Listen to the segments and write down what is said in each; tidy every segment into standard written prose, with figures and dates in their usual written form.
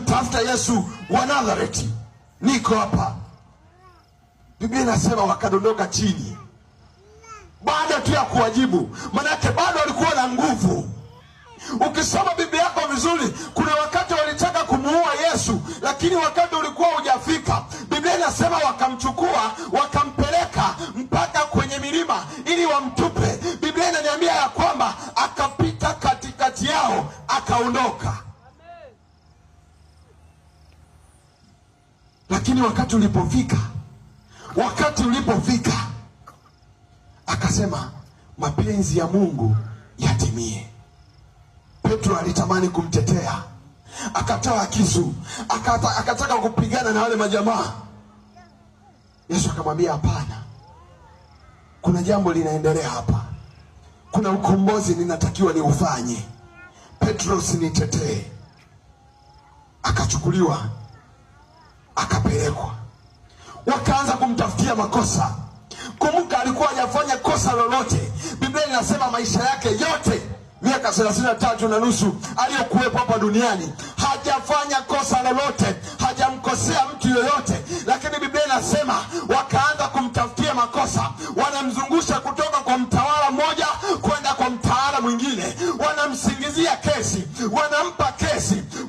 wamemtafuta Yesu wa Nazareti. Niko hapa. Biblia inasema wakadondoka chini baada tu ya kuwajibu, manake bado walikuwa na nguvu. Ukisoma Biblia yako vizuri, kuna wakati walitaka kumuua Yesu, lakini wakati ulikuwa hujafika. Biblia inasema wakamchukua, wakampeleka mpaka kwenye milima ili wamtupe. Biblia inaniambia ya kwamba akapita katikati yao akaondoka. Lakini wakati ulipofika akasema mapenzi ya Mungu yatimie. Petro alitamani kumtetea, akatoa kisu, akataka kupigana na wale majamaa. Yesu akamwambia hapana, kuna jambo linaendelea hapa, kuna ukombozi ninatakiwa niufanye. Petro, usinitetee. Akachukuliwa akapelekwa, wakaanza kumtafutia makosa. Kumbuka alikuwa hajafanya kosa lolote. Biblia inasema maisha yake yote, miaka 33 na nusu aliyokuwepo hapa duniani, hajafanya kosa lolote, hajamkosea mtu yoyote. Lakini Biblia inasema wakaanza kumtafutia makosa, wanamzungusha kutoka kwa mtawala mmoja kwenda kwa mtawala mwingine, wanamsingizia kesi,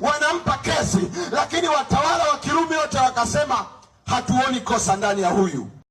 wanampa kesi, lakini watawala wa Kirumi wote wakasema hatuoni kosa ndani ya huyu.